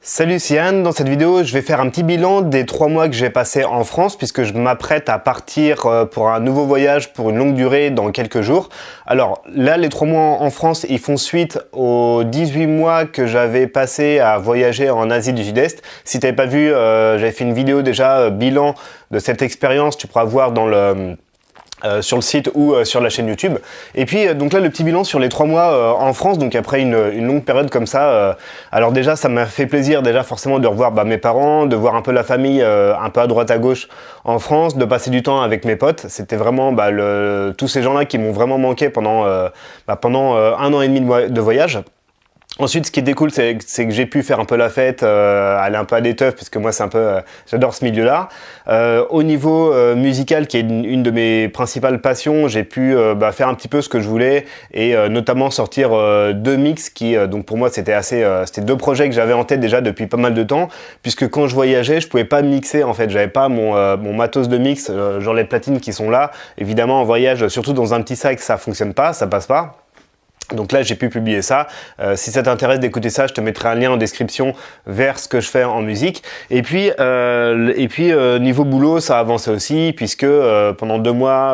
Salut, c'est Yann. Dans cette vidéo, je vais faire un petit bilan des 3 mois que j'ai passé en France puisque je m'apprête à partir pour un nouveau voyage pour une longue durée dans quelques jours. Alors là, les 3 mois en France, ils font suite aux 18 mois que j'avais passé à voyager en Asie du Sud-Est. Si tu n'avais pas vu, j'avais fait une vidéo déjà bilan de cette expérience, tu pourras voir dans sur le site ou sur la chaîne YouTube. Et puis donc là le petit bilan sur les 3 mois en France, donc après une longue période comme ça. Alors déjà ça m'a fait plaisir déjà forcément de revoir mes parents, de voir un peu la famille un peu à droite à gauche en France, de passer du temps avec mes potes. C'était vraiment tous ces gens-là qui m'ont vraiment manqué pendant 1 an et demi de voyage. Ensuite, ce qui était cool, c'est que j'ai pu faire un peu la fête, aller un peu à des teufs, parce que moi, c'est un peu, j'adore ce milieu-là. Au niveau musical, qui est une de mes principales passions, j'ai pu faire un petit peu ce que je voulais, et notamment sortir 2 mix qui, donc pour moi, c'était 2 projets que j'avais en tête déjà depuis pas mal de temps, puisque quand je voyageais, je pouvais pas mixer, en fait, j'avais pas mon matos de mix, genre les platines qui sont là. Évidemment, en voyage, surtout dans un petit sac, ça fonctionne pas, ça passe pas. Donc là, j'ai pu publier ça. Si ça t'intéresse d'écouter ça, je te mettrai un lien en description vers ce que je fais en musique. Et puis niveau boulot, ça a avancé aussi, puisque pendant 2 mois,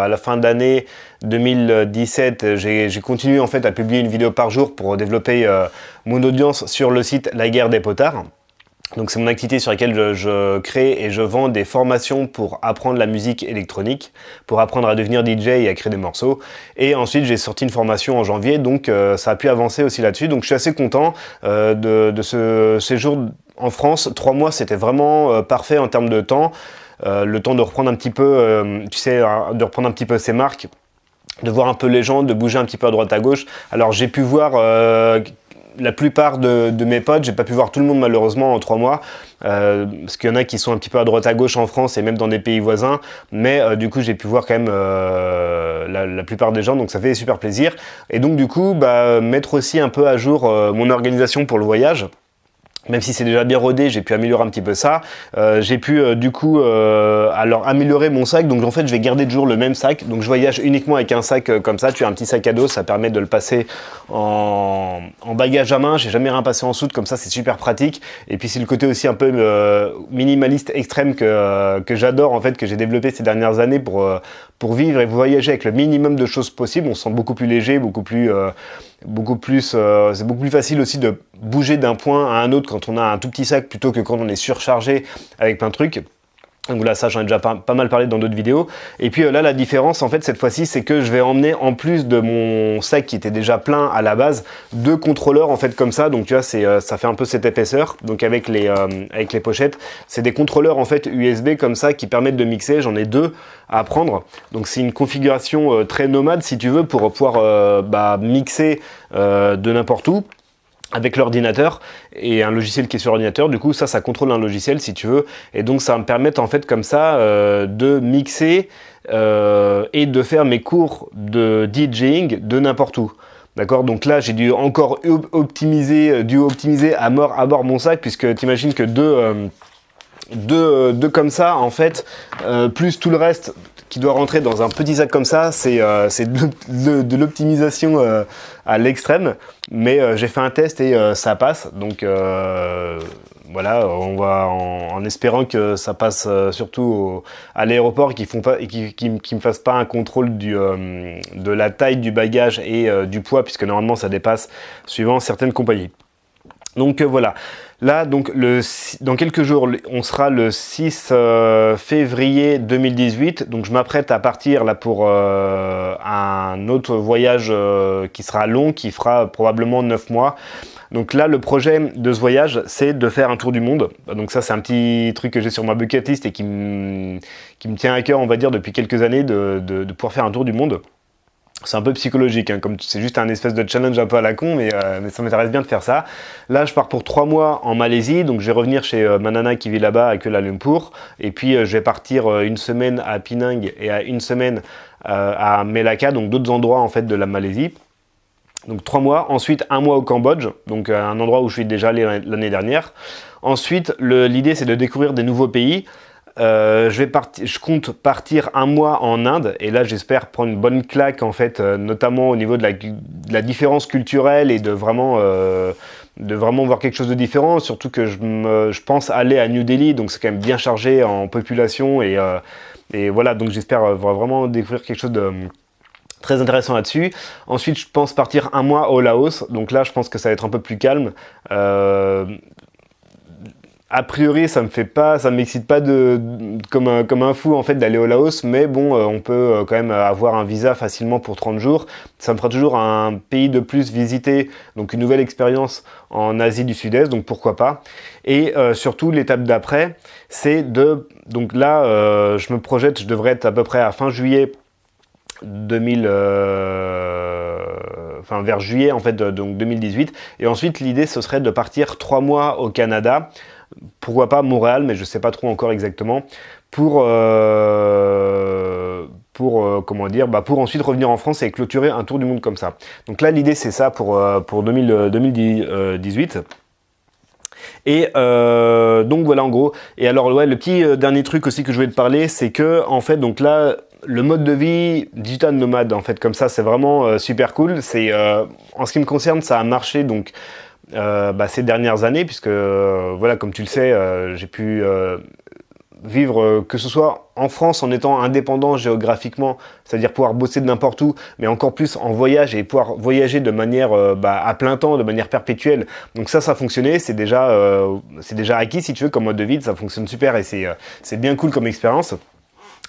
à la fin d'année 2017, j'ai continué en fait à publier une vidéo par jour pour développer mon audience sur le site La Guerre des Potards. Donc c'est mon activité sur laquelle je crée et je vends des formations pour apprendre la musique électronique, pour apprendre à devenir DJ et à créer des morceaux. Et ensuite j'ai sorti une formation en janvier, donc ça a pu avancer aussi là-dessus. Donc je suis assez content de ce séjour en France. 3 mois, c'était vraiment parfait en termes de temps. Le temps de reprendre un petit peu, de reprendre un petit peu ses marques, de voir un peu les gens, de bouger un petit peu à droite à gauche. Alors j'ai pu voir la plupart de mes potes, j'ai pas pu voir tout le monde malheureusement en 3 mois, parce qu'il y en a qui sont un petit peu à droite à gauche en France et même dans des pays voisins, mais du coup j'ai pu voir quand même la plupart des gens, donc ça fait super plaisir. Et donc du coup, mettre aussi un peu à jour mon organisation pour le voyage. Même si c'est déjà bien rodé, j'ai pu améliorer un petit peu ça. J'ai pu alors améliorer mon sac. Donc en fait, je vais garder toujours le même sac. Donc je voyage uniquement avec un sac comme ça. Tu as un petit sac à dos, ça permet de le passer en bagage à main. J'ai jamais rien passé en soude, comme ça c'est super pratique. Et puis c'est le côté aussi un peu minimaliste extrême que j'adore en fait, que j'ai développé ces dernières années pour vivre et voyager avec le minimum de choses possibles. On se sent beaucoup plus léger, c'est beaucoup plus facile aussi de bouger d'un point à un autre quand on a un tout petit sac plutôt que quand on est surchargé avec plein de trucs. Donc là, ça j'en ai déjà pas mal parlé dans d'autres vidéos. Et puis là, la différence en fait cette fois-ci, c'est que je vais emmener en plus de mon sac qui était déjà plein à la base, 2 contrôleurs en fait comme ça. Donc tu vois, ça fait un peu cette épaisseur. Donc avec les pochettes, c'est des contrôleurs en fait USB comme ça qui permettent de mixer. J'en ai 2 à prendre. Donc c'est une configuration très nomade si tu veux pour pouvoir mixer de n'importe où, avec l'ordinateur et un logiciel qui est sur l'ordinateur. Du coup ça contrôle un logiciel si tu veux, et donc ça va me permettre en fait comme ça de mixer et de faire mes cours de DJing de n'importe où. D'accord, donc là j'ai dû encore optimiser à mort mon sac, puisque t'imagines que deux comme ça en fait, plus tout le reste qui doit rentrer dans un petit sac comme ça, c'est de l'optimisation à l'extrême, mais j'ai fait un test et ça passe, donc voilà, on va en espérant que ça passe surtout à l'aéroport, et qu'ils me fassent pas un contrôle de la taille du bagage et du poids, puisque normalement ça dépasse suivant certaines compagnies. Donc voilà, là donc dans quelques jours, on sera le 6 février 2018, donc je m'apprête à partir là pour un autre voyage qui sera long, qui fera probablement 9 mois. Donc là, le projet de ce voyage, c'est de faire un tour du monde. Donc ça, c'est un petit truc que j'ai sur ma bucket list et qui me tient à cœur, on va dire, depuis quelques années, de pouvoir faire un tour du monde. C'est un peu psychologique, hein, comme c'est juste un espèce de challenge un peu à la con, mais ça m'intéresse bien de faire ça. Là, je pars pour 3 mois en Malaisie, donc je vais revenir chez ma nana qui vit là-bas à Kuala Lumpur, et puis je vais partir 1 semaine à Penang et 1 semaine à Melaka, donc d'autres endroits en fait de la Malaisie. Donc 3 mois, ensuite 1 mois au Cambodge, donc un endroit où je suis déjà allé l'année dernière. Ensuite, l'idée c'est de découvrir des nouveaux pays. Je compte partir 1 mois en Inde, et là j'espère prendre une bonne claque en fait, notamment au niveau de la différence culturelle et de vraiment de vraiment voir quelque chose de différent, surtout que je pense aller à New Delhi, donc c'est quand même bien chargé en population, et voilà, donc j'espère vraiment découvrir quelque chose de très intéressant là-dessus. Ensuite, je pense partir un mois au Laos, donc là je pense que ça va être un peu plus calme. A priori, ça m'excite pas comme un fou en fait d'aller au Laos, mais bon, on peut quand même avoir un visa facilement pour 30 jours. Ça me fera toujours un pays de plus visité, donc une nouvelle expérience en Asie du Sud-Est, donc pourquoi pas. Et surtout, l'étape d'après, c'est donc là, je me projette, je devrais être à peu près à fin juillet 2000, enfin vers juillet en fait, donc 2018. Et ensuite, l'idée, ce serait de partir 3 mois au Canada. Pourquoi pas Montréal, mais je ne sais pas trop encore exactement, pour comment dire, pour ensuite revenir en France et clôturer un tour du monde comme ça. Donc là, l'idée, c'est ça pour 2018. Et donc voilà en gros. Et alors ouais, le petit dernier truc aussi que je voulais te parler, c'est que en fait donc là, le mode de vie digital nomade en fait comme ça, c'est vraiment super cool. C'est en ce qui me concerne, ça a marché donc ces dernières années, puisque voilà, comme tu le sais, j'ai pu vivre, que ce soit en France en étant indépendant géographiquement, c'est-à-dire pouvoir bosser de n'importe où, mais encore plus en voyage et pouvoir voyager de manière à plein temps, de manière perpétuelle. Donc ça fonctionnait, c'est déjà acquis si tu veux comme mode de vie, ça fonctionne super et c'est bien cool comme expérience.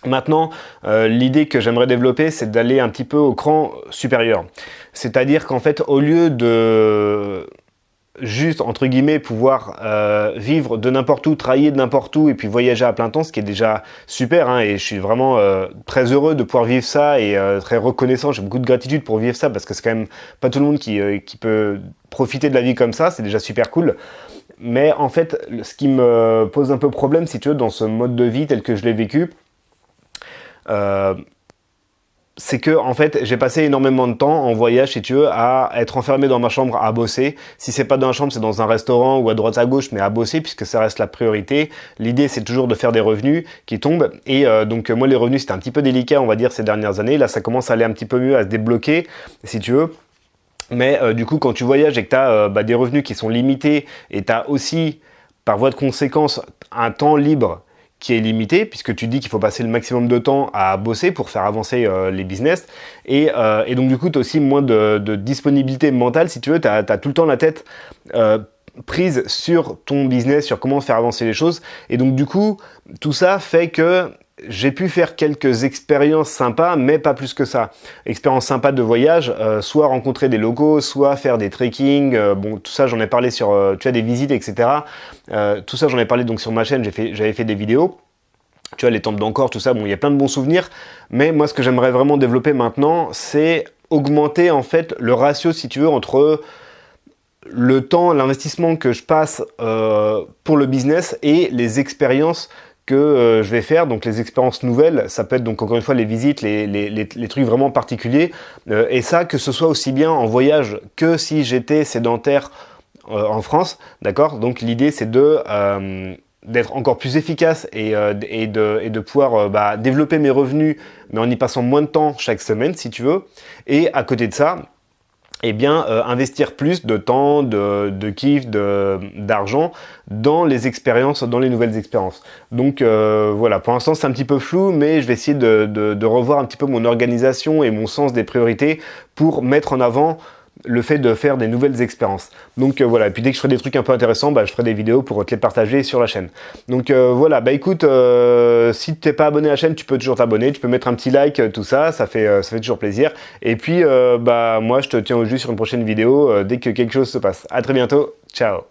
Maintenant, l'idée que j'aimerais développer, c'est d'aller un petit peu au cran supérieur. C'est-à-dire qu'en fait, au lieu de juste, entre guillemets, pouvoir vivre de n'importe où, travailler de n'importe où et puis voyager à plein temps, ce qui est déjà super, hein, et je suis vraiment très heureux de pouvoir vivre ça et très reconnaissant, j'ai beaucoup de gratitude pour vivre ça parce que c'est quand même pas tout le monde qui peut profiter de la vie comme ça, c'est déjà super cool. Mais en fait, ce qui me pose un peu problème, si tu veux, dans ce mode de vie tel que je l'ai vécu, c'est que en fait j'ai passé énormément de temps en voyage si tu veux à être enfermé dans ma chambre à bosser. Si c'est pas dans la chambre, c'est dans un restaurant ou à droite à gauche, mais à bosser puisque ça reste la priorité. L'idée c'est toujours de faire des revenus qui tombent et donc moi les revenus c'était un petit peu délicat on va dire ces dernières années. Là ça commence à aller un petit peu mieux, à se débloquer si tu veux. Mais du coup quand tu voyages et que tu as des revenus qui sont limités et tu as aussi par voie de conséquence un temps libre qui est limité, puisque tu dis qu'il faut passer le maximum de temps à bosser pour faire avancer les business, et donc du coup, tu as aussi moins de disponibilité mentale, si tu veux, tu as tout le temps la tête prise sur ton business, sur comment faire avancer les choses, et donc du coup, tout ça fait que j'ai pu faire quelques expériences sympas, mais pas plus que ça. Expériences sympas de voyage, soit rencontrer des locaux, soit faire des trekking, bon tout ça j'en ai parlé sur, tu as des visites, etc. Tout ça j'en ai parlé donc sur ma chaîne, j'avais fait des vidéos. Tu vois, les temples d'Angkor, tout ça, bon il y a plein de bons souvenirs, mais moi ce que j'aimerais vraiment développer maintenant, c'est augmenter en fait le ratio, si tu veux, entre le temps, l'investissement que je passe pour le business et les expériences que je vais faire, donc les expériences nouvelles, ça peut être donc encore une fois les visites, les trucs vraiment particuliers, et ça que ce soit aussi bien en voyage que si j'étais sédentaire en France, d'accord? Donc l'idée c'est d'être encore plus efficace et de pouvoir développer mes revenus, mais en y passant moins de temps chaque semaine si tu veux, et à côté de ça, eh bien, investir plus de temps, de kiff, d'argent dans les expériences, dans les nouvelles expériences. Donc voilà, pour l'instant c'est un petit peu flou, mais je vais essayer de revoir un petit peu mon organisation et mon sens des priorités pour mettre en avant le fait de faire des nouvelles expériences. Donc voilà, et puis dès que je ferai des trucs un peu intéressants, je ferai des vidéos pour te les partager sur la chaîne. Donc voilà, écoute, si tu n'es pas abonné à la chaîne, tu peux toujours t'abonner, tu peux mettre un petit like, tout ça, ça fait toujours plaisir. Et puis moi je te tiens au jus sur une prochaine vidéo dès que quelque chose se passe. À très bientôt, ciao.